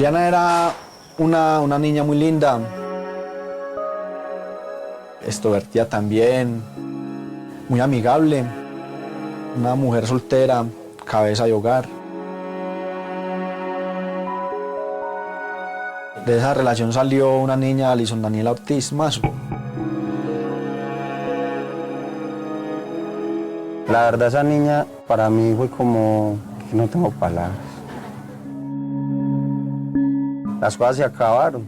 Juliana era una niña muy linda, extrovertida también, muy amigable, una mujer soltera, cabeza de hogar. De esa relación salió una niña, Alison Daniela Ortiz Mazo. La verdad, esa niña para mí fue como que no tengo palabras. Las cosas se acabaron.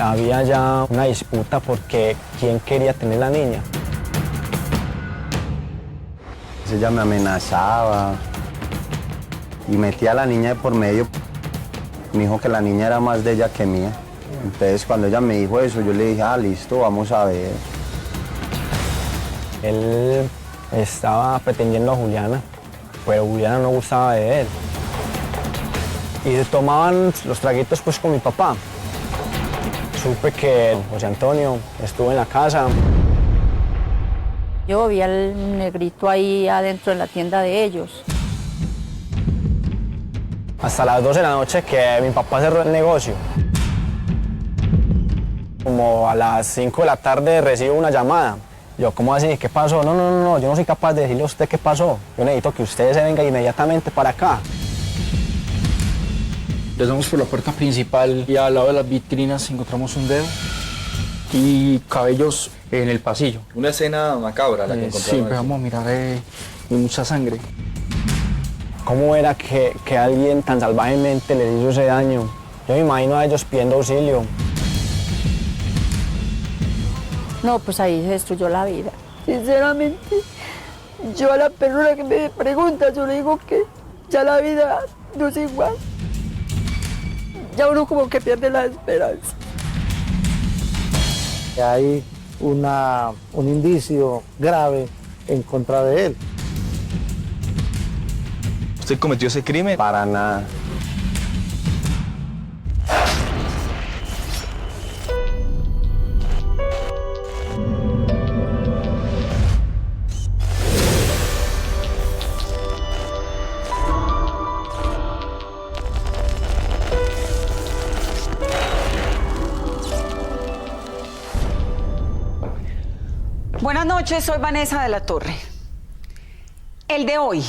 Había ya una disputa porque quién quería tener la niña. Ella me amenazaba y metía a la niña de por medio. Me dijo que la niña era más de ella que mía. Entonces, cuando ella me dijo eso, yo le dije, listo, vamos a ver. Él estaba pretendiendo a Juliana, pero Juliana no gustaba de él. Y se tomaban los traguitos pues con mi papá. Supe que José Antonio estuvo en la casa. Yo vi al negrito ahí adentro en la tienda de ellos. Hasta las 12 de la noche que mi papá cerró el negocio. Como a las 5 de la tarde recibo una llamada. Yo, ¿cómo así? ¿Qué pasó? No, yo no soy capaz de decirle a usted qué pasó. Yo necesito que usted se venga inmediatamente para acá. Empezamos por la puerta principal y al lado de las vitrinas encontramos un dedo y cabellos en el pasillo. Una escena macabra la que encontraron. Sí, empezamos a mirar y mucha sangre. ¿Cómo era que alguien tan salvajemente les hizo ese daño? Yo me imagino a ellos pidiendo auxilio. No, pues ahí se destruyó la vida. Sinceramente, yo a la persona que me pregunta, yo le digo que ya la vida no es igual. Ya uno como que pierde la esperanza. Hay un indicio grave en contra de él. ¿Usted cometió ese crimen? Para nada. Buenas noches, soy Vanessa de la Torre. El de hoy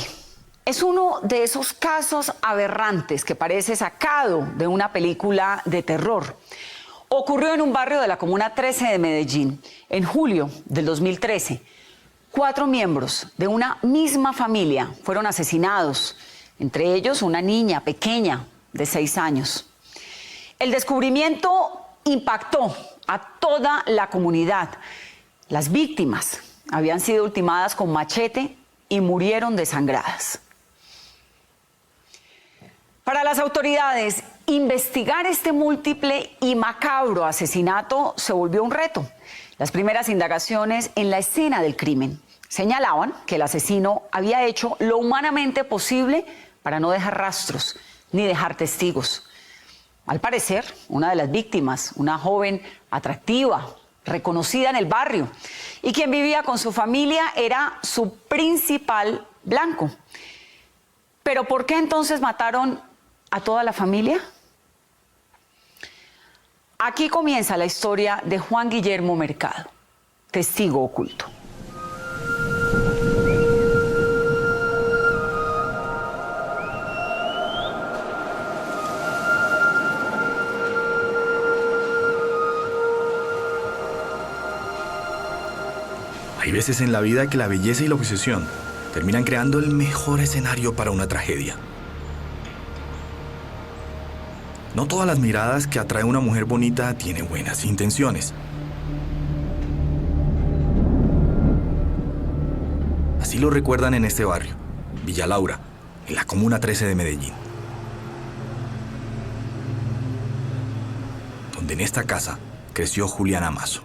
es uno de esos casos aberrantes que parece sacado de una película de terror. Ocurrió en un barrio de la Comuna 13 de Medellín, en julio del 2013. 4 miembros de una misma familia fueron asesinados, entre ellos una niña pequeña de 6 años. El descubrimiento impactó a toda la comunidad. Las víctimas habían sido ultimadas con machete y murieron desangradas. Para las autoridades, investigar este múltiple y macabro asesinato se volvió un reto. Las primeras indagaciones en la escena del crimen señalaban que el asesino había hecho lo humanamente posible para no dejar rastros ni dejar testigos. Al parecer, una de las víctimas, una joven atractiva, reconocida en el barrio, y quien vivía con su familia, era su principal blanco. ¿Pero por qué entonces mataron a toda la familia? Aquí comienza la historia de Juan Guillermo Mercado, testigo oculto. Hay veces en la vida que la belleza y la obsesión terminan creando el mejor escenario para una tragedia. No todas las miradas que atrae una mujer bonita tienen buenas intenciones. Así lo recuerdan en este barrio, Villa Laura, en la Comuna 13 de Medellín. Donde en esta casa creció Juliana Mazo.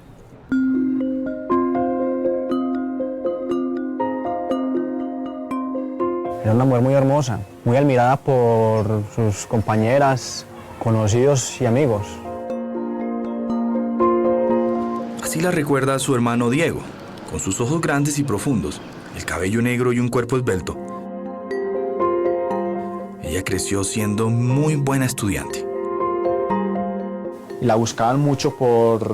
Era una mujer muy hermosa, muy admirada por sus compañeras, conocidos y amigos. Así la recuerda su hermano Diego. Con sus ojos grandes y profundos, él el cabello negro y un cuerpo esbelto. Ella creció siendo muy buena estudiante. Y la buscaban mucho por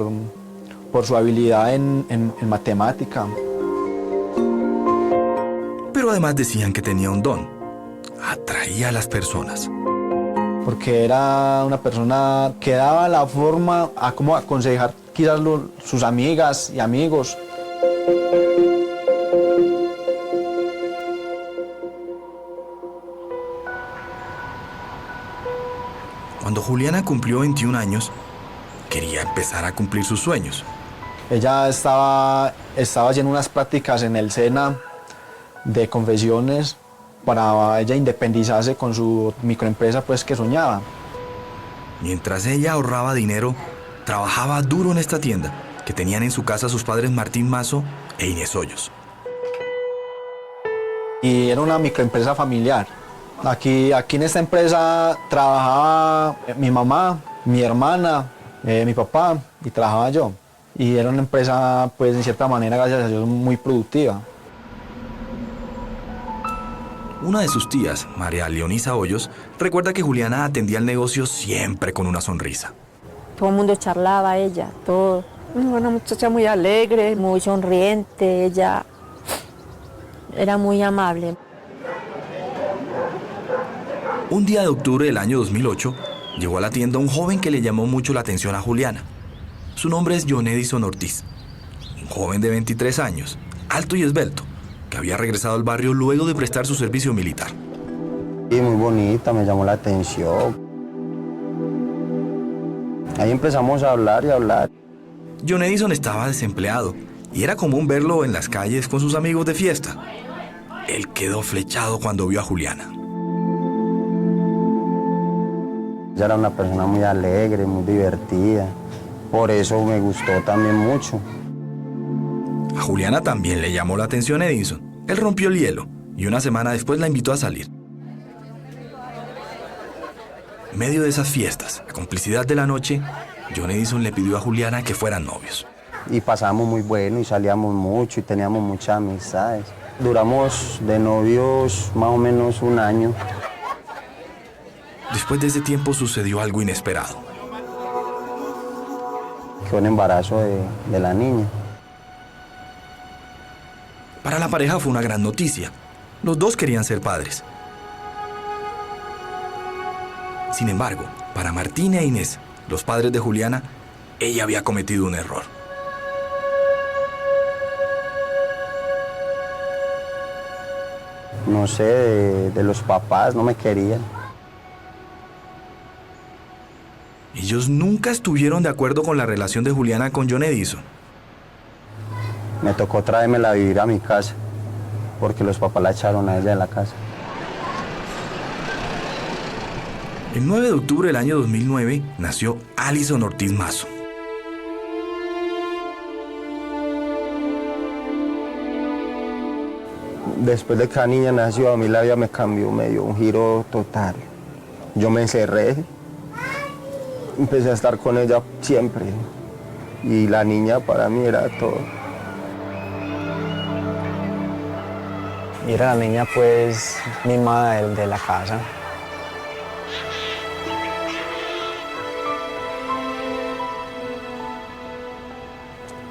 su habilidad en matemática. Pero además decían que tenía un don. Atraía a las personas. Porque era una persona que daba la forma a cómo aconsejar quizás sus amigas y amigos. Cuando Juliana cumplió 21 años, quería empezar a cumplir sus sueños. Ella estaba haciendo unas prácticas en el SENA de confecciones para ella independizarse con su microempresa pues, que soñaba. Mientras ella ahorraba dinero, trabajaba duro en esta tienda que tenían en su casa sus padres Martín Mazo e Inés Hoyos. Y era una microempresa familiar. Aquí en esta empresa trabajaba mi mamá, mi hermana, mi papá y trabajaba yo. Y era una empresa, pues en cierta manera, gracias a Dios, muy productiva. Una de sus tías, María Leonisa Hoyos, recuerda que Juliana atendía el negocio siempre con una sonrisa. Todo el mundo charlaba a ella, todo. Una muchacha muy alegre. Muy sonriente, ella era muy amable. Un día de octubre del año 2008, llegó a la tienda un joven que le llamó mucho la atención a Juliana. Su nombre es John Edison Ortiz, un joven de 23 años, alto y esbelto, que había regresado al barrio luego de prestar su servicio militar. Y muy bonita, me llamó la atención. Ahí empezamos a hablar y a hablar. John Edison estaba desempleado y era común verlo en las calles con sus amigos de fiesta. Él quedó flechado cuando vio a Juliana. Ella era una persona muy alegre, muy divertida. Por eso me gustó también mucho. A Juliana también le llamó la atención Edison. Él rompió el hielo y una semana después la invitó a salir. En medio de esas fiestas, la complicidad de la noche, John Edison le pidió a Juliana que fueran novios. Y pasamos muy bueno y salíamos mucho y teníamos muchas amistades. Duramos de novios más o menos un año. Después de ese tiempo sucedió algo inesperado. Fue un embarazo de la niña. Para la pareja fue una gran noticia. Los dos querían ser padres. Sin embargo, para Martín e Inés, los padres de Juliana, ella había cometido un error. No sé, de los papás no me querían. Ellos nunca estuvieron de acuerdo con la relación de Juliana con John Edison. Me tocó traérmela a vivir a mi casa, porque los papás la echaron a ella de la casa. El 9 de octubre del año 2009 nació Alison Ortiz Mazo. Después de que la niña nació, a mí la vida me cambió, me dio un giro total. Yo me encerré, empecé a estar con ella siempre. Y la niña para mí era todo. Y era la niña pues mimada de la casa.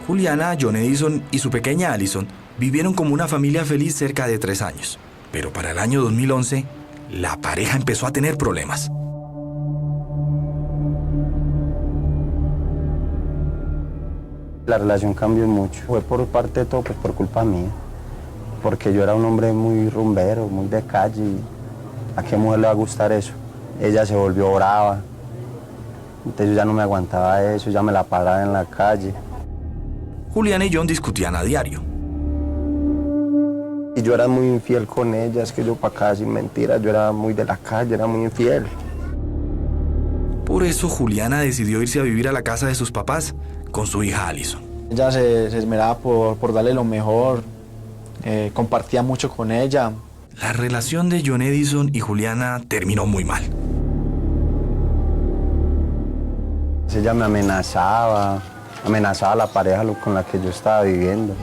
Juliana, John Edison y su pequeña Alison vivieron como una familia feliz cerca de 3 años. Pero para el año 2011, la pareja empezó a tener problemas. La relación cambió mucho. Fue por parte de todo, pues por culpa mía. Porque yo era un hombre muy rumbero, muy de calle. Y ¿a qué mujer le va a gustar eso? Ella se volvió brava. Entonces yo ya no me aguantaba eso, ya me la paraba en la calle. Juliana y John discutían a diario. Y yo era muy infiel con ella, es que yo para acá sin mentiras, yo era muy de la calle, era muy infiel. Por eso Juliana decidió irse a vivir a la casa de sus papás con su hija Alison. Ella se esmeraba por darle lo mejor, compartía mucho con ella. La relación de John Edison y Juliana terminó muy mal. Ella me amenazaba a la pareja con la que yo estaba viviendo.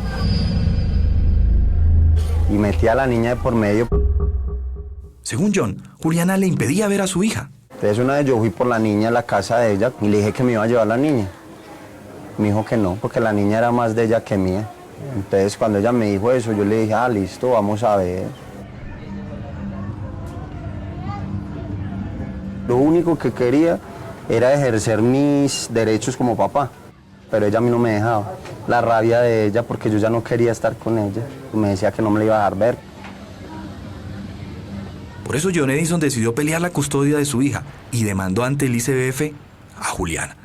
y metía a la niña de por medio. Según John, Juliana le impedía ver a su hija. Entonces una vez yo fui por la niña a la casa de ella y le dije que me iba a llevar a la niña. Me dijo que no, porque la niña era más de ella que mía. Entonces cuando ella me dijo eso, yo le dije, listo, vamos a ver. Lo único que quería era ejercer mis derechos como papá, pero ella a mí no me dejaba. La rabia de ella porque yo ya no quería estar con ella. Me decía que no me la iba a dejar ver. Por eso John Edison decidió pelear la custodia de su hija y demandó ante el ICBF a Juliana.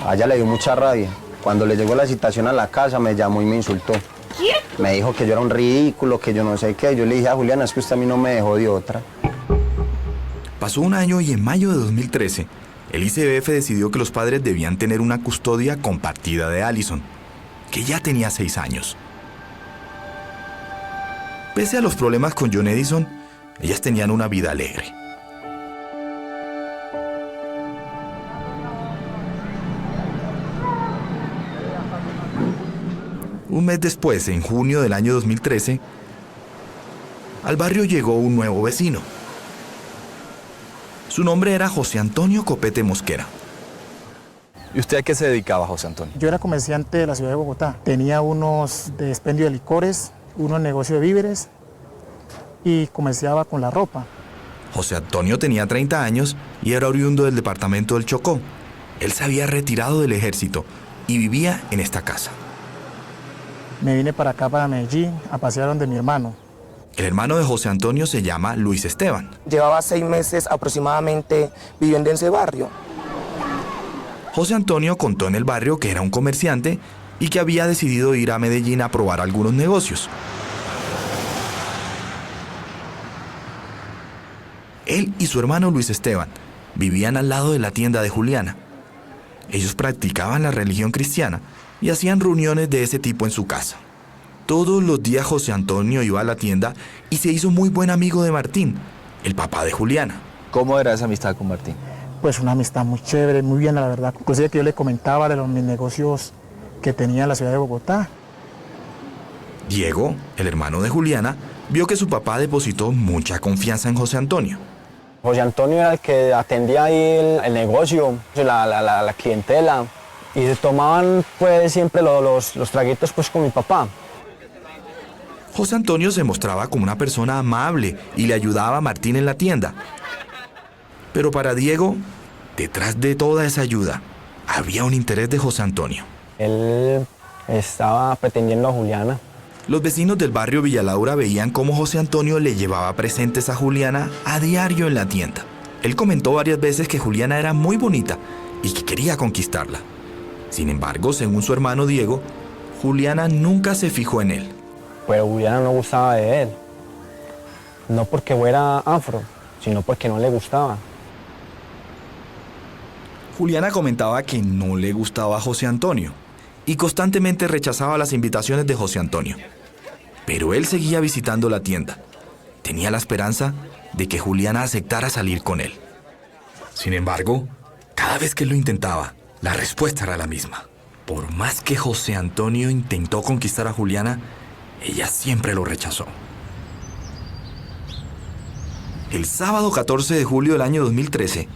A ella le dio mucha rabia. Cuando le llegó la citación a la casa me llamó y me insultó. ¿Quién? Me dijo que yo era un ridículo, que yo no sé qué. Yo le dije a Juliana, es que usted a mí no me dejó de otra. Pasó un año y en mayo de 2013, el ICBF decidió que los padres debían tener una custodia compartida de Allison, que ya tenía 6 años. Pese a los problemas con John Edison, ellas tenían una vida alegre. Un mes después, en junio del año 2013, al barrio llegó un nuevo vecino. Su nombre era José Antonio Copete Mosquera. ¿Y usted a qué se dedicaba, José Antonio? Yo era comerciante de la ciudad de Bogotá. Tenía unos de expendio de licores, unos negocios de víveres y comerciaba con la ropa. José Antonio tenía 30 años y era oriundo del departamento del Chocó. Él se había retirado del ejército y vivía en esta casa. Me vine para acá, para Medellín, a pasear donde mi hermano. El hermano de José Antonio se llama Luis Esteban. Llevaba 6 meses aproximadamente viviendo en ese barrio. José Antonio contó en el barrio que era un comerciante y que había decidido ir a Medellín a probar algunos negocios. Él y su hermano Luis Esteban vivían al lado de la tienda de Juliana. Ellos practicaban la religión cristiana y hacían reuniones de ese tipo en su casa. Todos los días José Antonio iba a la tienda y se hizo muy buen amigo de Martín, el papá de Juliana. ¿Cómo era esa amistad con Martín? Pues una amistad muy chévere, muy bien, la verdad. Inclusive que yo le comentaba de mis negocios que tenía en la ciudad de Bogotá. Diego, el hermano de Juliana, vio que su papá depositó mucha confianza en José Antonio. José Antonio era el que atendía ahí el negocio, la clientela, y se tomaban pues siempre los traguitos pues con mi papá. José Antonio se mostraba como una persona amable y le ayudaba a Martín en la tienda. Pero para Diego, detrás de toda esa ayuda, había un interés de José Antonio. Él estaba pretendiendo a Juliana. Los vecinos del barrio Villalaura veían cómo José Antonio le llevaba presentes a Juliana a diario en la tienda. Él comentó varias veces que Juliana era muy bonita y que quería conquistarla. Sin embargo, según su hermano Diego, Juliana nunca se fijó en él. Pero Juliana no gustaba de él. No porque fuera afro, sino porque no le gustaba. Juliana comentaba que no le gustaba a José Antonio y constantemente rechazaba las invitaciones de José Antonio. Pero él seguía visitando la tienda. Tenía la esperanza de que Juliana aceptara salir con él. Sin embargo, cada vez que lo intentaba, la respuesta era la misma. Por más que José Antonio intentó conquistar a Juliana, ella siempre lo rechazó. El sábado 14 de julio del año 2013,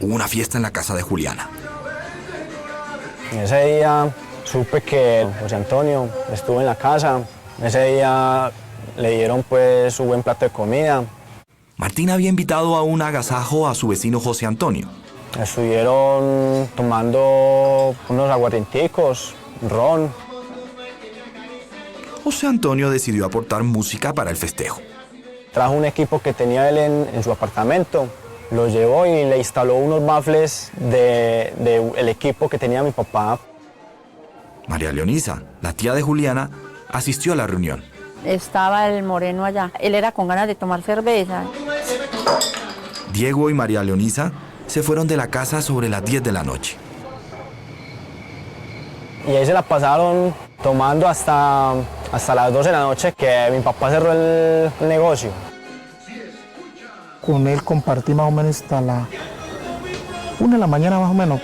hubo una fiesta en la casa de Juliana. Ese día supe que José Antonio estuvo en la casa. Ese día le dieron pues su buen plato de comida. Martín había invitado a un agasajo a su vecino José Antonio. Estuvieron tomando unos aguardienticos, ron. José Antonio decidió aportar música para el festejo. Trajo un equipo que tenía él en su apartamento, lo llevó y le instaló unos baffles del equipo que tenía mi papá. María Leonisa, la tía de Juliana, asistió a la reunión. Estaba el moreno allá. Él era con ganas de tomar cerveza. Diego y María Leonisa se fueron de la casa sobre las 10 de la noche. Y ahí se la pasaron tomando hasta las 12 de la noche, que mi papá cerró el negocio. Con él compartí más o menos hasta la 1 de la mañana más o menos.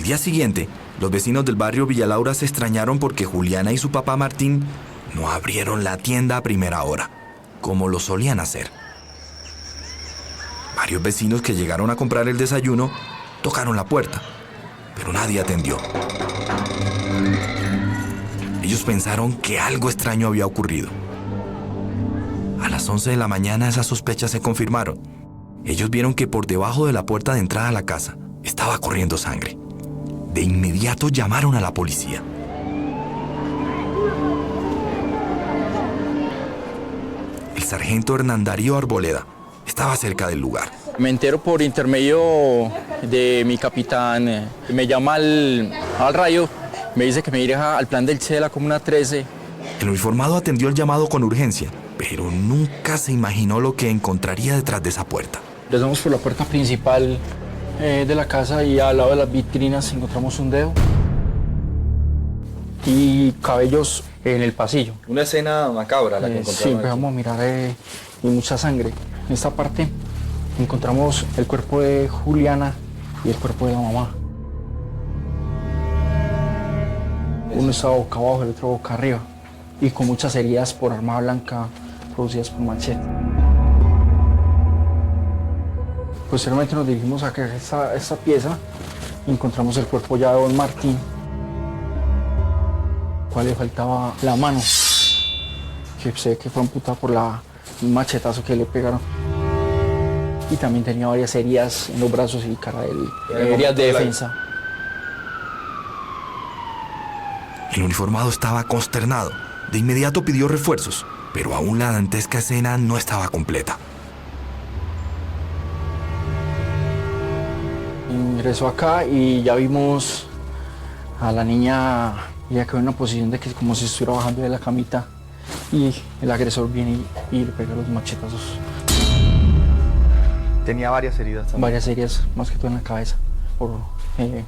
día siguiente, los vecinos del barrio Villalaura se extrañaron porque Juliana y su papá Martín no abrieron la tienda a primera hora, como lo solían hacer. Varios vecinos que llegaron a comprar el desayuno tocaron la puerta, pero nadie atendió. Ellos pensaron que algo extraño había ocurrido. A las 11 de la mañana esas sospechas se confirmaron. Ellos vieron que por debajo de la puerta de entrada a la casa estaba corriendo sangre. De inmediato llamaron a la policía. El sargento Hernán Darío Arboleda estaba cerca del lugar. Me entero por intermedio de mi capitán, me llama al radio, me dice que me dirija al plan del CE de la Comuna 13. El uniformado atendió el llamado con urgencia, pero nunca se imaginó lo que encontraría detrás de esa puerta. Ingresamos por la puerta principal de la casa y al lado de las vitrinas encontramos un dedo y cabellos en el pasillo. Una escena macabra la que encontraron. Sí, empezamos a mirar y mucha sangre. En esta parte encontramos el cuerpo de Juliana y el cuerpo de la mamá. Uno estaba boca abajo, el otro boca arriba y con muchas heridas por arma blanca producidas por machete. Posteriormente nos dirigimos a esta pieza y encontramos el cuerpo ya de don Martín, cual le faltaba la mano, que sé que fue amputada por un machetazo que le pegaron. Y también tenía varias heridas en los brazos y cara de él, heridas de defensa. El uniformado estaba consternado. De inmediato pidió refuerzos, pero aún la dantesca escena no estaba completa. Ingresó acá y ya vimos a la niña, ya quedó en una posición de que como si estuviera bajando de la camita y el agresor viene y le pega los machetazos. Tenía varias heridas también. Varias heridas, más que todo en la cabeza, por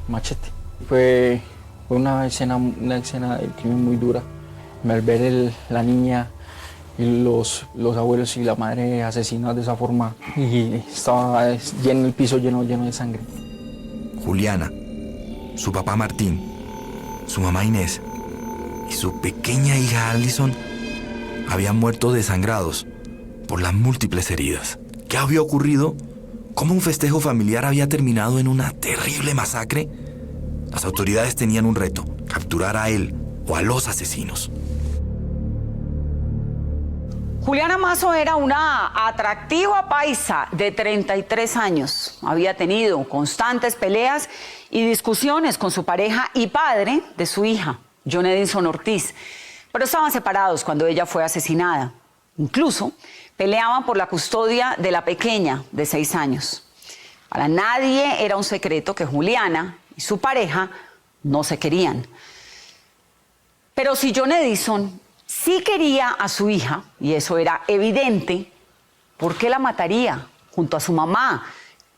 machete. Fue una escena del crimen muy dura. Al ver la niña y los abuelos y la madre asesinados de esa forma y estaba lleno el piso lleno de sangre. Juliana, su papá Martín, su mamá Inés y su pequeña hija Allison habían muerto desangrados por las múltiples heridas. ¿Qué había ocurrido? ¿Cómo un festejo familiar había terminado en una terrible masacre? Las autoridades tenían un reto: capturar a él o a los asesinos. Juliana Mazo era una atractiva paisa de 33 años. Había tenido constantes peleas y discusiones con su pareja y padre de su hija, John Edison Ortiz. Pero estaban separados cuando ella fue asesinada. Incluso peleaban por la custodia de la pequeña de 6 años. Para nadie era un secreto que Juliana y su pareja no se querían. Pero si John Edison sí quería a su hija, y eso era evidente, ¿por qué la mataría junto a su mamá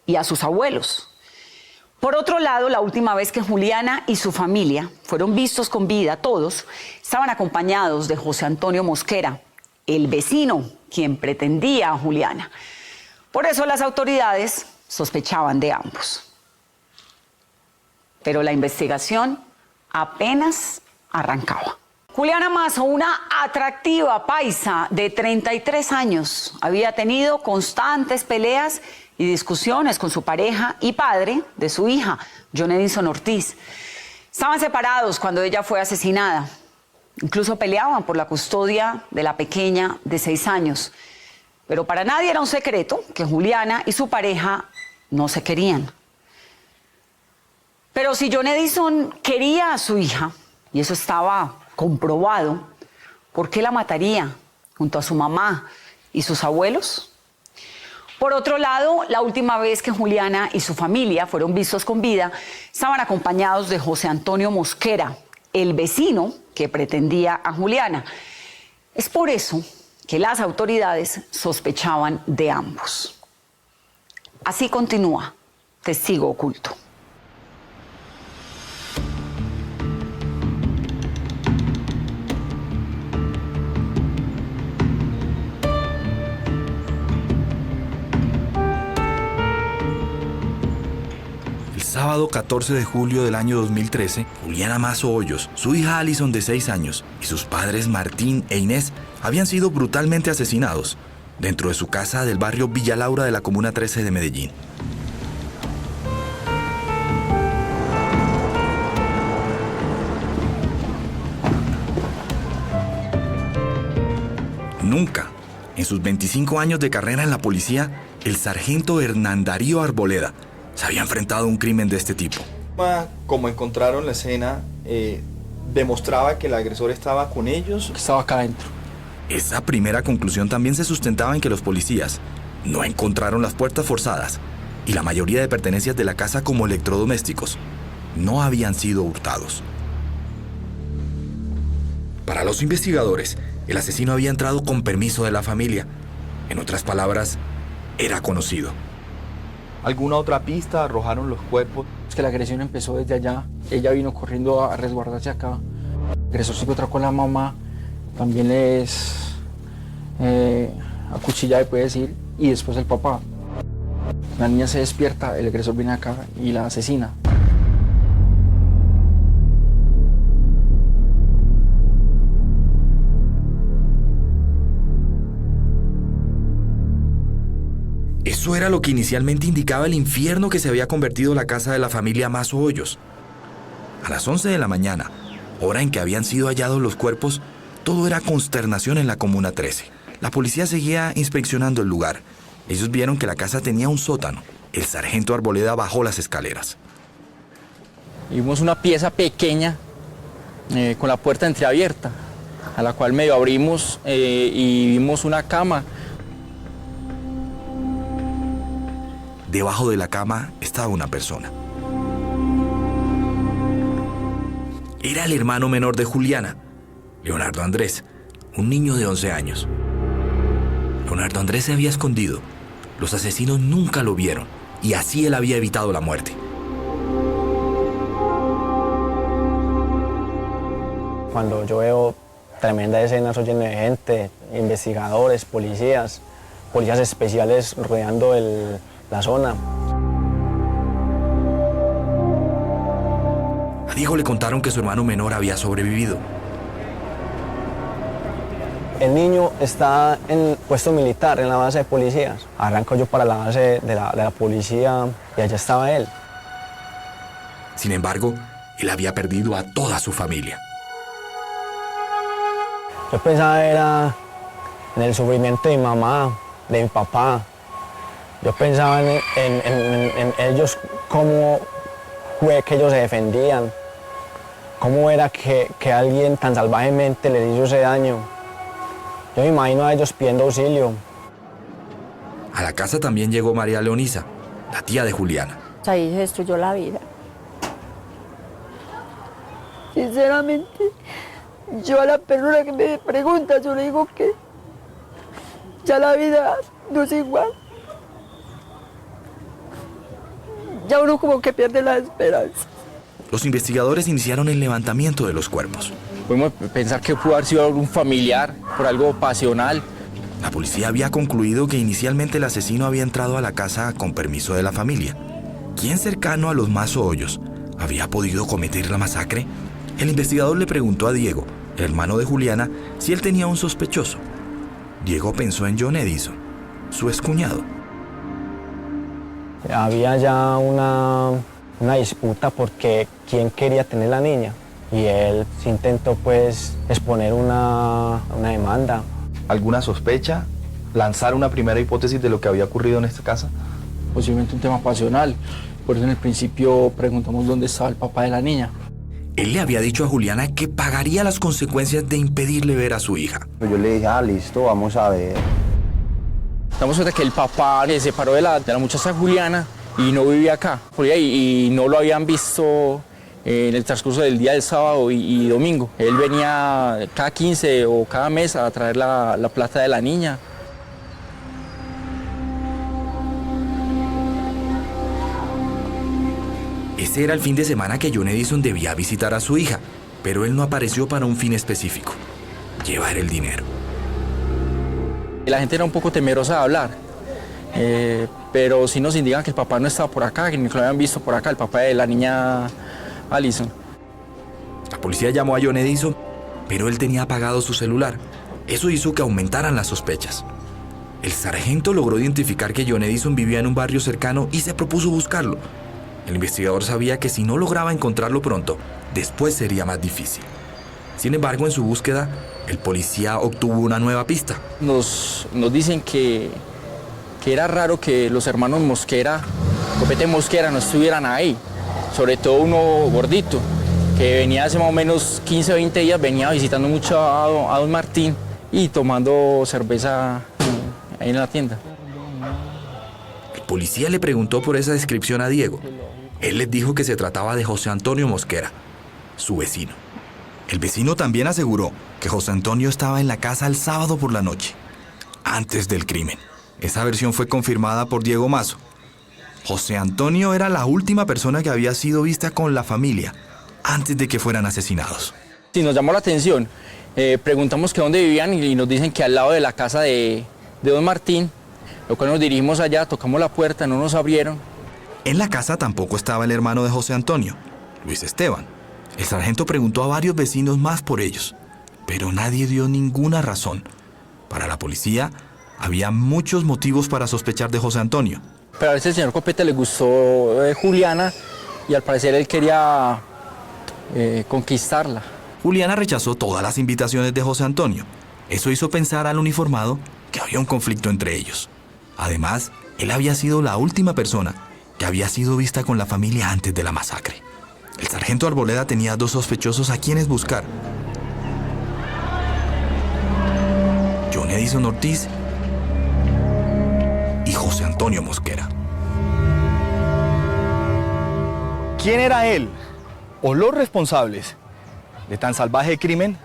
y a sus abuelos? Por otro lado, la última vez que Juliana y su familia fueron vistos con vida, todos estaban acompañados de José Antonio Mosquera, el vecino quien pretendía a Juliana. Por eso las autoridades sospechaban de ambos. Pero la investigación apenas arrancaba. Juliana Mazo, una atractiva paisa de 33 años, había tenido constantes peleas y discusiones con su pareja y padre de su hija, John Edison Ortiz. Estaban separados cuando ella fue asesinada. Incluso peleaban por la custodia de la pequeña de 6 años. Pero para nadie era un secreto que Juliana y su pareja no se querían. Pero si John Edison quería a su hija, y eso estaba comprobado, ¿por qué la mataría junto a su mamá y sus abuelos? Por otro lado, la última vez que Juliana y su familia fueron vistos con vida, estaban acompañados de José Antonio Mosquera, el vecino que pretendía a Juliana. Es por eso que las autoridades sospechaban de ambos. Así continúa Testigo Oculto. Sábado pasado 14 de julio del año 2013, Juliana Mazo Hoyos, su hija Alison de 6 años y sus padres Martín e Inés habían sido brutalmente asesinados dentro de su casa del barrio Villa Laura de la Comuna 13 de Medellín. Nunca, en sus 25 años de carrera en la policía, el sargento Hernán Darío Arboleda se había enfrentado a un crimen de este tipo. Como encontraron la escena, demostraba que el agresor estaba con ellos. Estaba acá adentro. Esa primera conclusión también se sustentaba en que los policías no encontraron las puertas forzadas y la mayoría de pertenencias de la casa como electrodomésticos no habían sido hurtados. Para los investigadores, el asesino había entrado con permiso de la familia. En otras palabras, era conocido. ¿Alguna otra pista? ¿Arrojaron los cuerpos? Es que la agresión empezó desde allá. Ella vino corriendo a resguardarse acá. El agresor se encontró con la mamá. También les acuchilla, puede decir, y después el papá. La niña se despierta, el agresor viene acá y la asesina. Eso era lo que inicialmente indicaba el infierno que se había convertido la casa de la familia Mazo Hoyos. A las 11 de la mañana, hora en que habían sido hallados los cuerpos, todo era consternación en la Comuna 13. La policía seguía inspeccionando el lugar. Ellos vieron que la casa tenía un sótano. El sargento Arboleda bajó las escaleras. Vimos una pieza pequeña con la puerta entreabierta, a la cual medio abrimos y vimos una cama. Debajo de la cama estaba una persona. Era el hermano menor de Juliana, Leonardo Andrés, un niño de 11 años. Leonardo Andrés se había escondido. Los asesinos nunca lo vieron y así él había evitado la muerte. Cuando yo veo tremenda escena, soy lleno de gente, investigadores, policías especiales rodeando la zona. A Diego le contaron que su hermano menor había sobrevivido. El niño está en puesto militar, en la base de policías. Arranco yo para la base de la policía y allá estaba él. Sin embargo, él había perdido a toda su familia. Yo pensaba era en el sufrimiento de mi mamá, de mi papá. Yo pensaba en ellos, cómo fue que ellos se defendían, cómo era que alguien tan salvajemente les hizo ese daño. Yo me imagino a ellos pidiendo auxilio. A la casa también llegó María Leonisa, la tía de Juliana. Ahí se destruyó la vida. Sinceramente, yo a la persona que me pregunta, yo le digo que ya la vida no es igual. Ya uno como que pierde la esperanza. Los investigadores iniciaron el levantamiento de los cuerpos. Podemos pensar que pudo haber sido algún familiar, por algo pasional. La policía había concluido que inicialmente el asesino había entrado a la casa con permiso de la familia. ¿Quién cercano a los Mazo Hoyos había podido cometer la masacre? El investigador le preguntó a Diego, el hermano de Juliana, si él tenía un sospechoso. Diego pensó en John Edison, su excuñado. Había ya una disputa porque quién quería tener la niña. Y él se intentó pues exponer una demanda. ¿Alguna sospecha? ¿Lanzar una primera hipótesis de lo que había ocurrido en esta casa? Posiblemente un tema pasional. Por eso en el principio preguntamos dónde estaba el papá de la niña. Él le había dicho a Juliana que pagaría las consecuencias de impedirle ver a su hija. Yo le dije, listo, vamos a ver. Damos cuenta que el papá se separó de la muchacha Juliana y no vivía acá. Y no lo habían visto en el transcurso del día del sábado y domingo. Él venía cada 15 o cada mes a traer la plata de la niña. Ese era el fin de semana que John Edison debía visitar a su hija, pero él no apareció para un fin específico: llevar el dinero. La gente era un poco temerosa de hablar. pero sí nos indican que el papá no estaba por acá, que ni lo habían visto por acá, el papá de la niña Alison. La policía llamó a John Edison, pero él tenía apagado su celular. Eso hizo que aumentaran las sospechas. El sargento logró identificar que John Edison vivía en un barrio cercano y se propuso buscarlo. El investigador sabía que si no lograba encontrarlo pronto, después sería más difícil. Sin embargo, en su búsqueda, el policía obtuvo una nueva pista. Nos dicen que era raro que los hermanos Mosquera, Copete Mosquera, no estuvieran ahí. Sobre todo uno gordito, que venía hace más o menos 15 o 20 días, venía visitando mucho a don Martín y tomando cerveza ahí en la tienda. El policía le preguntó por esa descripción a Diego. Él les dijo que se trataba de José Antonio Mosquera, su vecino. El vecino también aseguró que José Antonio estaba en la casa el sábado por la noche, antes del crimen. Esa versión fue confirmada por Diego Mazo. José Antonio era la última persona que había sido vista con la familia antes de que fueran asesinados. Sí, nos llamó la atención. Preguntamos que dónde vivían y nos dicen que al lado de la casa de don Martín, lo cual nos dirigimos allá, tocamos la puerta, no nos abrieron. En la casa tampoco estaba el hermano de José Antonio, Luis Esteban. El sargento preguntó a varios vecinos más por ellos, pero nadie dio ninguna razón. Para la policía, había muchos motivos para sospechar de José Antonio. Pero a veces al señor Copete le gustó Juliana y al parecer él quería conquistarla. Juliana rechazó todas las invitaciones de José Antonio. Eso hizo pensar al uniformado que había un conflicto entre ellos. Además, él había sido la última persona que había sido vista con la familia antes de la masacre. El sargento Arboleda tenía dos sospechosos a quienes buscar: John Edison Ortiz y José Antonio Mosquera. ¿Quién era él o los responsables de tan salvaje crimen?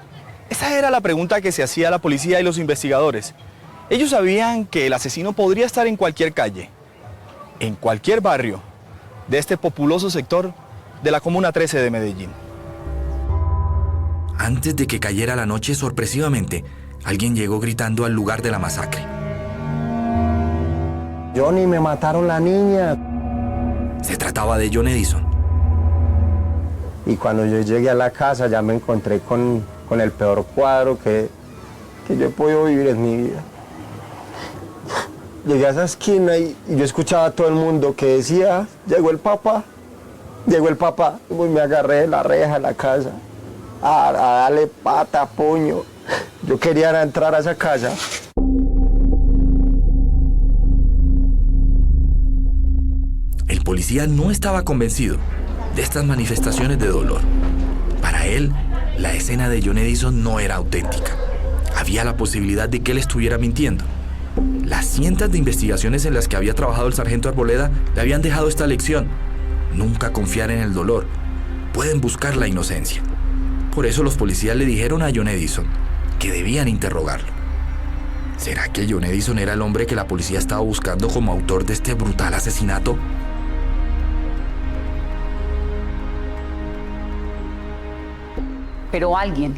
Esa era la pregunta que se hacía la policía y los investigadores. Ellos sabían que el asesino podría estar en cualquier calle, en cualquier barrio de este populoso sector de la Comuna 13 de Medellín. Antes de que cayera la noche, sorpresivamente, alguien llegó gritando al lugar de la masacre. Johnny, me mataron la niña. Se trataba de John Edison. Y cuando yo llegué a la casa ya me encontré con el peor cuadro que yo he podido vivir en mi vida. Llegué a esa esquina y yo escuchaba a todo el mundo que decía: llegó el papá, llegó el papá. Y pues me agarré de la reja de la casa a darle pata, puño. Yo quería entrar a esa casa. El policía no estaba convencido de estas manifestaciones de dolor. Para él, la escena de John Edison no era auténtica. Había la posibilidad de que él estuviera mintiendo. Las cientos de investigaciones en las que había trabajado el sargento Arboleda le habían dejado esta lección: nunca confiar en el dolor. Pueden buscar la inocencia. Por eso los policías le dijeron a John Edison que debían interrogarlo. ¿Será que John Edison era el hombre que la policía estaba buscando como autor de este brutal asesinato? Pero alguien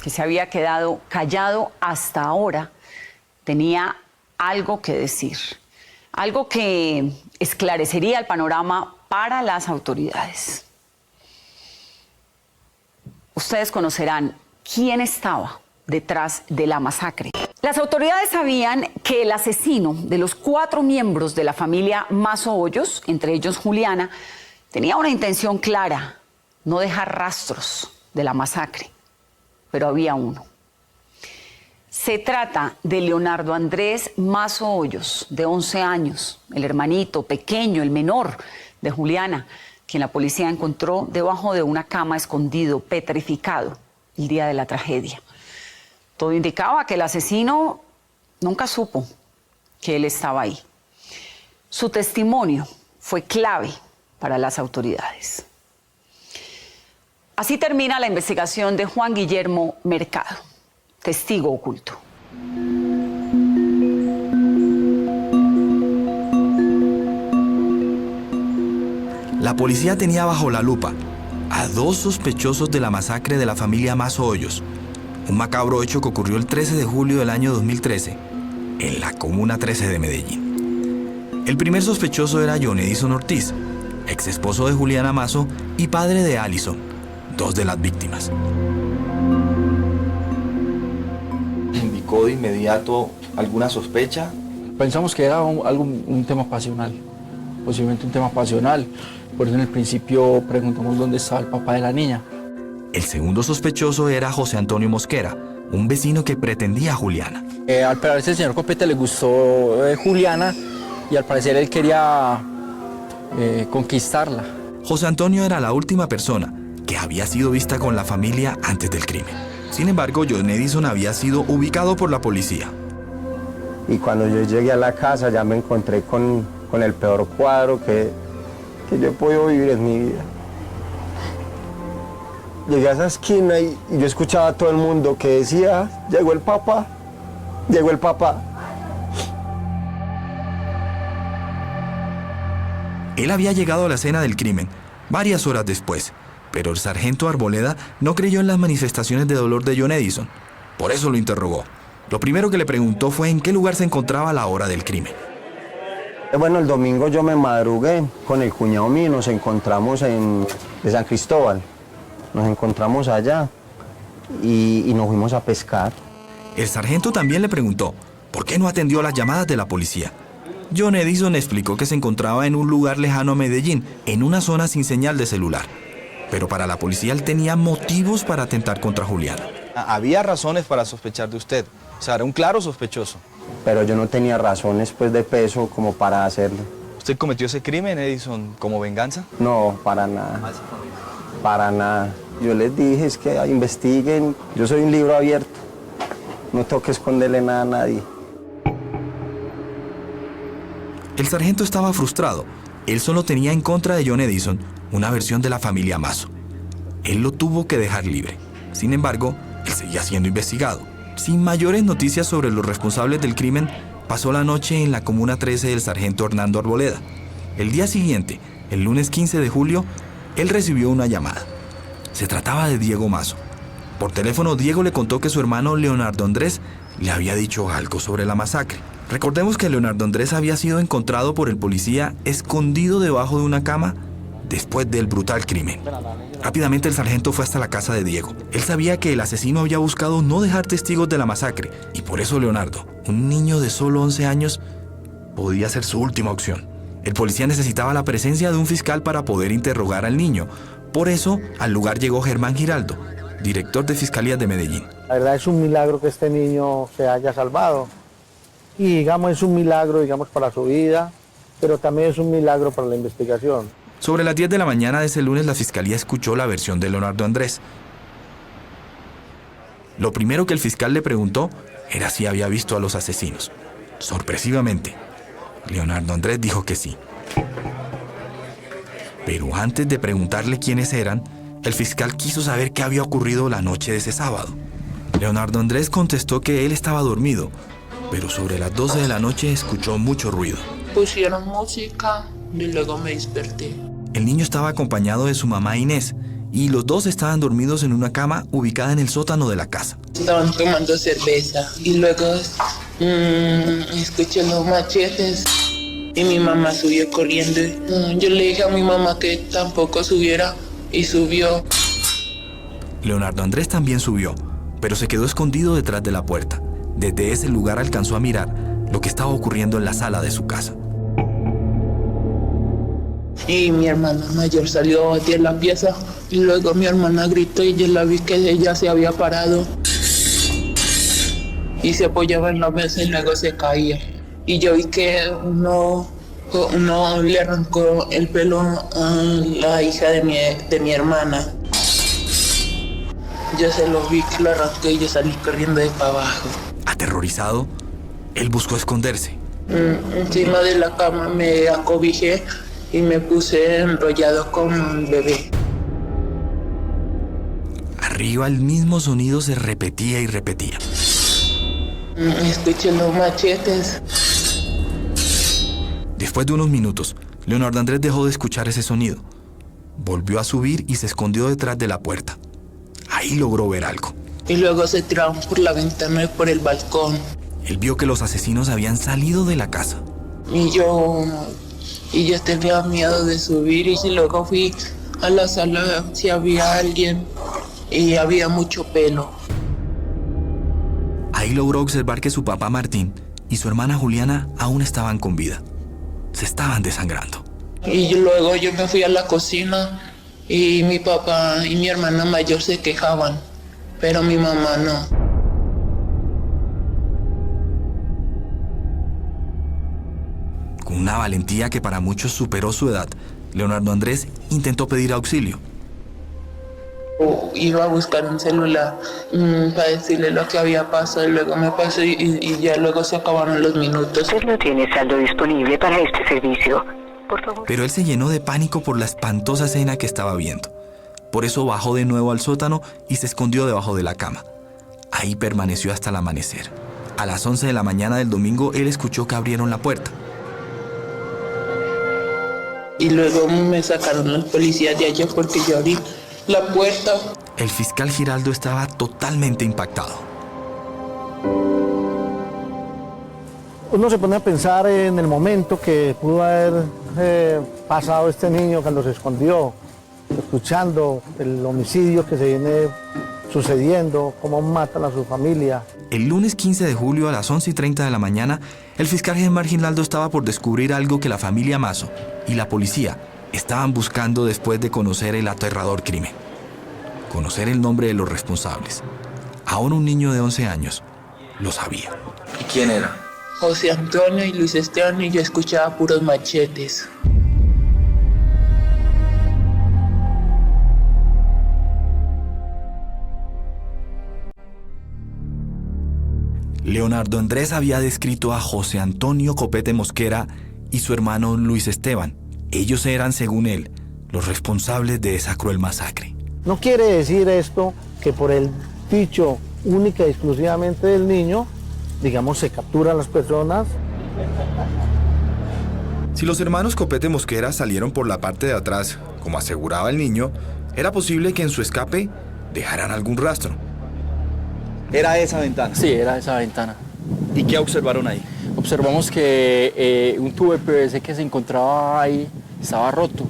que se había quedado callado hasta ahora tenía algo que decir, algo que esclarecería el panorama para las autoridades. Ustedes conocerán quién estaba detrás de la masacre. Las autoridades sabían que el asesino de los 4 miembros de la familia Mazo Hoyos, entre ellos Juliana, tenía una intención clara: no dejar rastros de la masacre. Pero había uno. Se trata de Leonardo Andrés Mazo Hoyos, de 11 años, el hermanito pequeño, el menor de Juliana, quien la policía encontró debajo de una cama escondido, petrificado, el día de la tragedia. Todo indicaba que el asesino nunca supo que él estaba ahí. Su testimonio fue clave para las autoridades. Así termina la investigación de Juan Guillermo Mercado, testigo oculto. La policía tenía bajo la lupa a 2 sospechosos de la masacre de la familia Mazo Hoyos, un macabro hecho que ocurrió el 13 de julio del año 2013 en la Comuna 13 de Medellín. El primer sospechoso era John Edison Ortiz, ex esposo de Juliana Mazo y padre de Allison, dos de las víctimas. ¿Indicó de inmediato alguna sospecha? Pensamos que era un tema pasional, posiblemente un tema pasional. Por eso en el principio preguntamos dónde estaba el papá de la niña. El segundo sospechoso era José Antonio Mosquera, un vecino que pretendía a Juliana. Al parecer al señor Copete le gustó Juliana y al parecer él quería conquistarla. José Antonio era la última persona que había sido vista con la familia antes del crimen. Sin embargo, John Edison había sido ubicado por la policía. Y cuando yo llegué a la casa ya me encontré con el peor cuadro que yo he podido vivir en mi vida. Llegué a esa esquina y yo escuchaba a todo el mundo que decía, llegó el papá, llegó el papá. Él había llegado a la escena del crimen varias horas después, pero el sargento Arboleda no creyó en las manifestaciones de dolor de John Edison. Por eso lo interrogó. Lo primero que le preguntó fue en qué lugar se encontraba a la hora del crimen. Bueno, el domingo yo me madrugué con el cuñado mío, nos encontramos de San Cristóbal. Nos encontramos allá y nos fuimos a pescar. El sargento también le preguntó por qué no atendió las llamadas de la policía. John Edison explicó que se encontraba en un lugar lejano a Medellín, en una zona sin señal de celular. Pero para la policía él tenía motivos para atentar contra Juliana. Había razones para sospechar de usted. O sea, era un claro sospechoso. Pero yo no tenía razones pues de peso como para hacerlo. ¿Usted cometió ese crimen, Edison, como venganza? No, para nada. Para nada. Yo les dije, es que investiguen. Yo soy un libro abierto. No tengo que esconderle nada a nadie. El sargento estaba frustrado. Él solo tenía en contra de John Edison una versión de la familia Mazo. Él lo tuvo que dejar libre. Sin embargo, él seguía siendo investigado. Sin mayores noticias sobre los responsables del crimen, pasó la noche en la Comuna 13 del sargento Hernando Arboleda. El día siguiente, el lunes 15 de julio, él recibió una llamada. Se trataba de Diego Mazo. Por teléfono, Diego le contó que su hermano Leonardo Andrés le había dicho algo sobre la masacre. Recordemos que Leonardo Andrés había sido encontrado por el policía escondido debajo de una cama después del brutal crimen. Rápidamente el sargento fue hasta la casa de Diego. Él sabía que el asesino había buscado no dejar testigos de la masacre y por eso Leonardo, un niño de solo 11 años, podía ser su última opción. El policía necesitaba la presencia de un fiscal para poder interrogar al niño. Por eso, al lugar llegó Germán Giraldo, director de Fiscalía de Medellín. La verdad es un milagro que este niño se haya salvado. Y digamos, es un milagro, digamos, para su vida, pero también es un milagro para la investigación. Sobre las 10 de la mañana de ese lunes, la fiscalía escuchó la versión de Leonardo Andrés. Lo primero que el fiscal le preguntó era si había visto a los asesinos. Sorpresivamente, Leonardo Andrés dijo que sí. Pero antes de preguntarle quiénes eran, el fiscal quiso saber qué había ocurrido la noche de ese sábado. Leonardo Andrés contestó que él estaba dormido, pero sobre las 12 de la noche escuchó mucho ruido. Pusieron música y luego me desperté. El niño estaba acompañado de su mamá Inés y los dos estaban dormidos en una cama ubicada en el sótano de la casa. Estaban tomando cerveza y luego escuché los machetes y mi mamá subió corriendo. Yo le dije a mi mamá que tampoco subiera y subió. Leonardo Andrés también subió, pero se quedó escondido detrás de la puerta. Desde ese lugar alcanzó a mirar lo que estaba ocurriendo en la sala de su casa. Y mi hermana mayor salió a batir la pieza y luego mi hermana gritó y yo la vi que ella se había parado y se apoyaba en la mesa y luego se caía. Y yo vi que uno le arrancó el pelo a la hija de mi hermana. Yo se lo vi que lo arrancó y yo salí corriendo de para abajo. Aterrorizado, él buscó esconderse. Encima de la cama me acobijé y me puse enrollado con un bebé. Arriba el mismo sonido se repetía y repetía. Escuché los machetes. Después de unos minutos, Leonardo Andrés dejó de escuchar ese sonido. Volvió a subir y se escondió detrás de la puerta. Ahí logró ver algo. Y luego se tiraron por la ventana y por el balcón. Él vio que los asesinos habían salido de la casa. y yo tenía miedo de subir y luego fui a la sala si había alguien y había mucho pelo. Ahí logró observar que su papá Martín y su hermana Juliana aún estaban con vida. Se estaban desangrando. Y luego yo me fui a la cocina y mi papá y mi hermana mayor se quejaban, pero mi mamá no. Con una valentía que para muchos superó su edad, Leonardo Andrés intentó pedir auxilio. Iba a buscar un celular para decirle lo que había pasado y luego me pasó y ya luego se acabaron los minutos. Usted no tiene saldo disponible para este servicio. Por favor. Pero él se llenó de pánico por la espantosa escena que estaba viendo. Por eso bajó de nuevo al sótano y se escondió debajo de la cama. Ahí permaneció hasta el amanecer. A las 11 de la mañana del domingo, él escuchó que abrieron la puerta. Y luego me sacaron los policías de allá porque yo abrí la puerta. El fiscal Giraldo estaba totalmente impactado. Uno se pone a pensar en el momento que pudo haber pasado este niño cuando se escondió, escuchando el homicidio que se viene sucediendo, cómo matan a su familia. El lunes 15 de julio a las 11:30 de la mañana, el fiscal Germán Giraldo estaba por descubrir algo que la familia Mazo y la policía estaban buscando después de conocer el aterrador crimen. Conocer el nombre de los responsables. Ahora un niño de 11 años lo sabía. ¿Y quién era? José Antonio y Luis Esteban y yo escuchaba puros machetes. Leonardo Andrés había descrito a José Antonio Copete Mosquera y su hermano Luis Esteban. Ellos eran, según él, los responsables de esa cruel masacre. No quiere decir esto que por el dicho única y exclusivamente del niño, digamos, se capturan las personas. Si los hermanos Copete Mosquera salieron por la parte de atrás, como aseguraba el niño, era posible que en su escape dejaran algún rastro. ¿Era esa ventana? Sí, era esa ventana. ¿Y qué observaron ahí? Observamos que un tubo de PVC que se encontraba ahí estaba roto.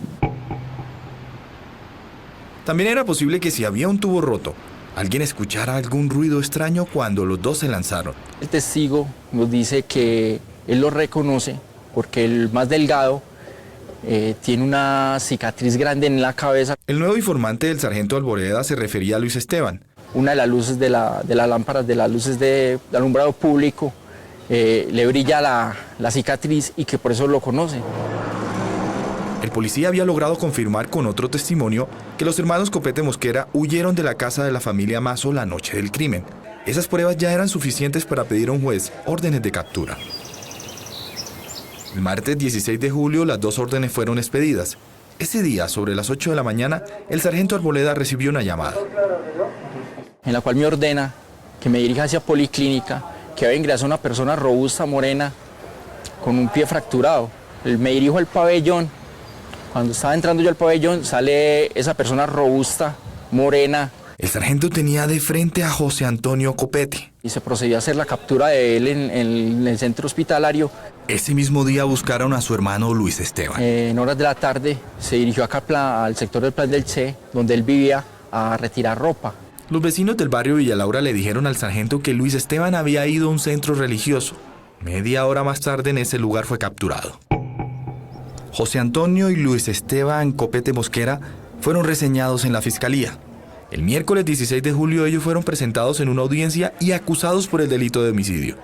También era posible que si había un tubo roto, alguien escuchara algún ruido extraño cuando los dos se lanzaron. El testigo nos dice que él lo reconoce porque el más delgado tiene una cicatriz grande en la cabeza. El nuevo informante del sargento Alboreda se refería a Luis Esteban. Una de las luces de las lámparas, de las luces de alumbrado público, le brilla la cicatriz y que por eso lo conoce. El policía había logrado confirmar con otro testimonio que los hermanos Copete Mosquera huyeron de la casa de la familia Mazo la noche del crimen. Esas pruebas ya eran suficientes para pedir a un juez órdenes de captura. El martes 16 de julio las dos órdenes fueron expedidas. Ese día, sobre las 8 de la mañana, el sargento Arboleda recibió una llamada. En la cual me ordena que me dirija hacia Policlínica, que había ingresado una persona robusta, morena, con un pie fracturado. Me dirijo al pabellón. Cuando estaba entrando yo al pabellón, sale esa persona robusta, morena. El sargento tenía de frente a José Antonio Copete. Y se procedió a hacer la captura de él en el centro hospitalario. Ese mismo día buscaron a su hermano Luis Esteban. En horas de la tarde se dirigió acá al sector del Plan del Che, donde él vivía, a retirar ropa. Los vecinos del barrio Villalaura le dijeron al sargento que Luis Esteban había ido a un centro religioso. Media hora más tarde en ese lugar fue capturado. José Antonio y Luis Esteban Copete Mosquera fueron reseñados en la fiscalía. El miércoles 16 de julio ellos fueron presentados en una audiencia y acusados por el delito de homicidio.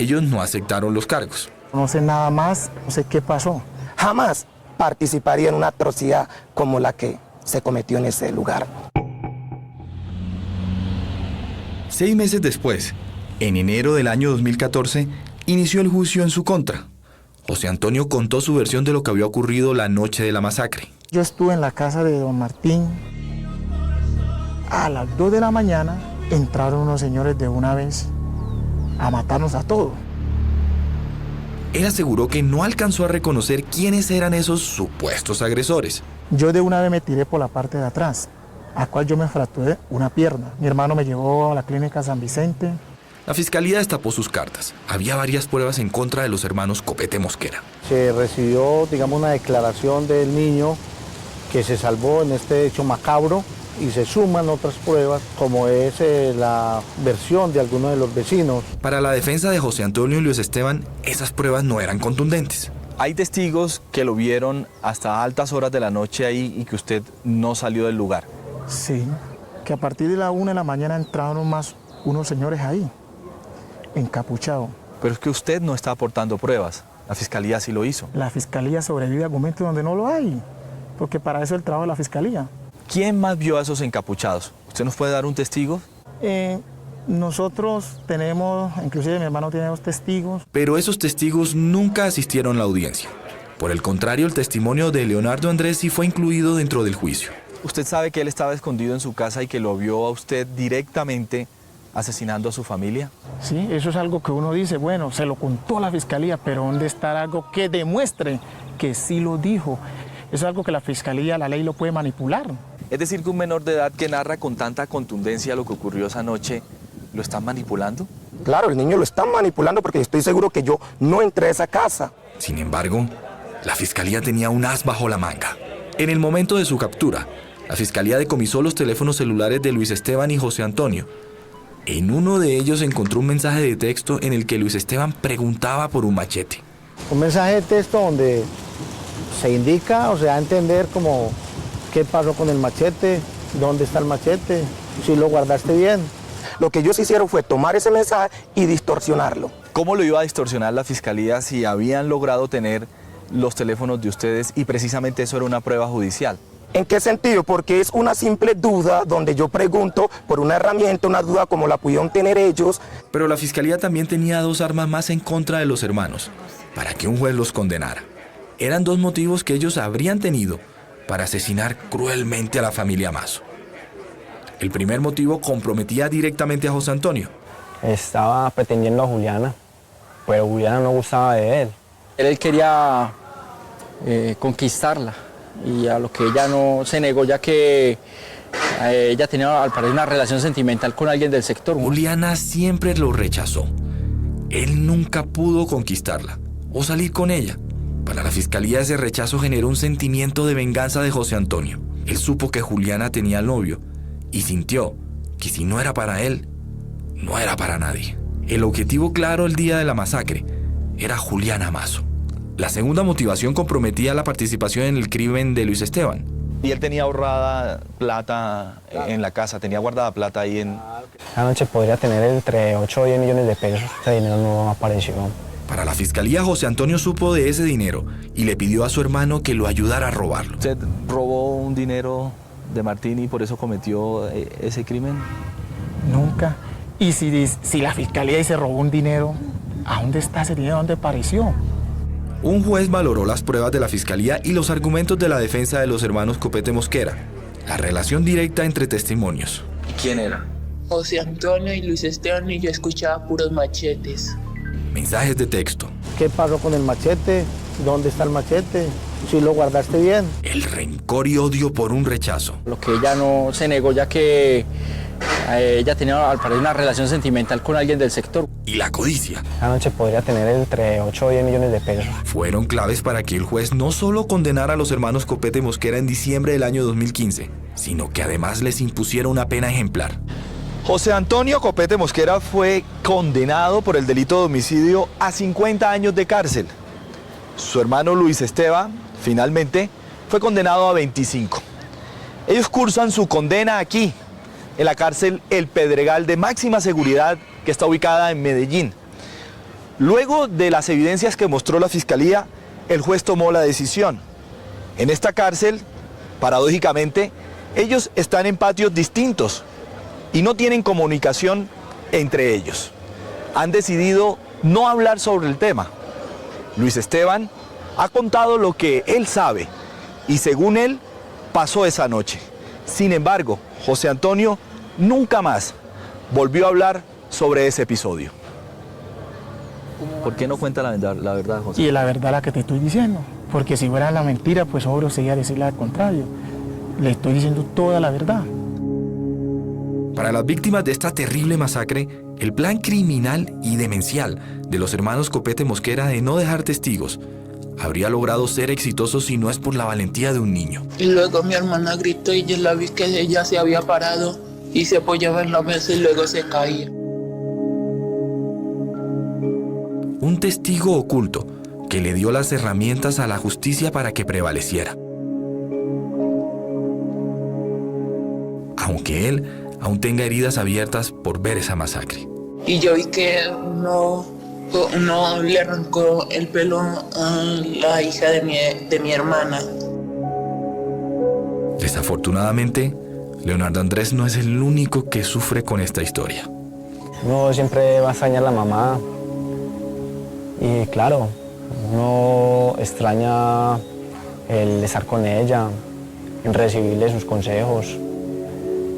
Ellos no aceptaron los cargos. No sé nada más, no sé qué pasó. Jamás participaría en una atrocidad como la que se cometió en ese lugar. 6 meses después, en enero del año 2014, inició el juicio en su contra. José Antonio contó su versión de lo que había ocurrido la noche de la masacre. Yo estuve en la casa de don Martín. A las 2 de la mañana entraron unos señores de una vez a matarnos a todos. Él aseguró que no alcanzó a reconocer quiénes eran esos supuestos agresores. Yo de una vez me tiré por la parte de atrás, a cual yo me fracturé una pierna. Mi hermano me llevó a la clínica San Vicente. La fiscalía destapó sus cartas. Había varias pruebas en contra de los hermanos Copete Mosquera. Se recibió, digamos, una declaración del niño que se salvó en este hecho macabro y se suman otras pruebas, como es la versión de algunos de los vecinos. Para la defensa de José Antonio y Luis Esteban, esas pruebas no eran contundentes. Hay testigos que lo vieron hasta altas horas de la noche ahí y que usted no salió del lugar. Sí, que a partir de la 1 de la mañana entraron más unos señores ahí, encapuchados. Pero es que usted no está aportando pruebas. La fiscalía sí lo hizo. La fiscalía sobrevive a argumentos donde no lo hay, porque para eso es el trabajo de la fiscalía. ¿Quién más vio a esos encapuchados? ¿Usted nos puede dar un testigo? Nosotros tenemos, inclusive mi hermano tiene 2 testigos. Pero esos testigos nunca asistieron a la audiencia. Por el contrario, el testimonio de Leonardo Andrés sí fue incluido dentro del juicio. ¿Usted sabe que él estaba escondido en su casa y que lo vio a usted directamente asesinando a su familia? Sí, eso es algo que uno dice, bueno, se lo contó la fiscalía, pero ¿dónde está algo que demuestre que sí lo dijo? Eso es algo que la fiscalía, la ley lo puede manipular. Es decir, que un menor de edad que narra con tanta contundencia lo que ocurrió esa noche, ¿lo están manipulando? Claro, el niño lo están manipulando porque estoy seguro que yo no entré a esa casa. Sin embargo, la fiscalía tenía un as bajo la manga. En el momento de su captura, la fiscalía decomisó los teléfonos celulares de Luis Esteban y José Antonio. En uno de ellos encontró un mensaje de texto en el que Luis Esteban preguntaba por un machete. Un mensaje de texto donde se indica o se da a entender como qué pasó con el machete, dónde está el machete, si lo guardaste bien. Lo que ellos hicieron fue tomar ese mensaje y distorsionarlo. ¿Cómo lo iba a distorsionar la fiscalía si habían logrado tener los teléfonos de ustedes y precisamente eso era una prueba judicial? ¿En qué sentido? Porque es una simple duda donde yo pregunto por una herramienta, una duda como la pudieron tener ellos. Pero la fiscalía también tenía 2 armas más en contra de los hermanos, para que un juez los condenara. Eran 2 motivos que ellos habrían tenido para asesinar cruelmente a la familia Mazo. El primer motivo comprometía directamente a José Antonio. Estaba pretendiendo a Juliana, pero Juliana no gustaba de él. Él quería conquistarla y a lo que ella no se negó, ya que ella tenía al parecer una relación sentimental con alguien del sector. Juliana siempre lo rechazó. Él nunca pudo conquistarla o salir con ella. Para la fiscalía ese rechazo generó un sentimiento de venganza de José Antonio. Él supo que Juliana tenía novio y sintió que si no era para él, no era para nadie. El objetivo claro el día de la masacre era Juliana Mazo. La segunda motivación comprometía la participación en el crimen de Luis Esteban. Y él tenía ahorrada plata en la casa, tenía guardada plata ahí en... Esa noche podría tener entre 8 o 10 millones de pesos. Ese dinero no apareció. Para la fiscalía, José Antonio supo de ese dinero y le pidió a su hermano que lo ayudara a robarlo. ¿Usted robó un dinero de Martín y por eso cometió ese crimen? Nunca. Y si la fiscalía dice robó un dinero, ¿a dónde está ese dinero? ¿Dónde apareció? Un juez valoró las pruebas de la fiscalía y los argumentos de la defensa de los hermanos Copete Mosquera. La relación directa entre testimonios. ¿Quién era? José Antonio y Luis Esteban, y yo escuchaba puros machetes. Mensajes de texto. ¿Qué pasó con el machete? ¿Dónde está el machete? Si lo guardaste bien. El rencor y odio por un rechazo. Lo que ella no se negó, ya que ella tenía al parecer una relación sentimental con alguien del sector. Y la codicia. Esa noche podría tener entre 8 o 10 millones de pesos. Fueron claves para que el juez no solo condenara a los hermanos Copete Mosquera en diciembre del año 2015, sino que además les impusiera una pena ejemplar. José Antonio Copete Mosquera fue condenado por el delito de homicidio a 50 años de cárcel. Su hermano Luis Esteban, finalmente, fue condenado a 25. Ellos cursan su condena aquí, en la cárcel El Pedregal de máxima seguridad que está ubicada en Medellín. Luego de las evidencias que mostró la fiscalía, el juez tomó la decisión. En esta cárcel, paradójicamente, ellos están en patios distintos y no tienen comunicación entre ellos. Han decidido no hablar sobre el tema. Luis Esteban ha contado lo que él sabe y según él pasó esa noche. Sin embargo, José Antonio nunca más volvió a hablar sobre ese episodio. ¿Por qué no cuenta la verdad, José? Y la verdad la que te estoy diciendo, porque si fuera la mentira, pues obvio sería decirle al contrario. Le estoy diciendo toda la verdad. Para las víctimas de esta terrible masacre, el plan criminal y demencial de los hermanos Copete Mosquera de no dejar testigos habría logrado ser exitoso si no es por la valentía de un niño. Y luego mi hermana gritó y yo la vi que ella se había parado y se apoyaba en la mesa y luego se caía. Un testigo oculto que le dio las herramientas a la justicia para que prevaleciera. Aunque él aún tenga heridas abiertas por ver esa masacre. Y yo vi que uno le arrancó el pelo a la hija de mi hermana. Desafortunadamente, Leonardo Andrés no es el único que sufre con esta historia. Uno siempre va a extrañar a la mamá. Y claro, uno extraña el estar con ella, en recibirle sus consejos,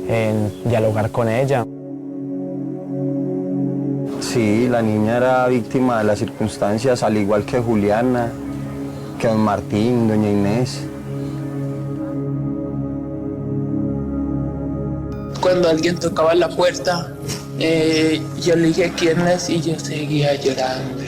en dialogar con ella. Sí, la niña era víctima de las circunstancias, al igual que Juliana, que don Martín, doña Inés. Cuando alguien tocaba la puerta, yo le dije quién es y yo seguía llorando.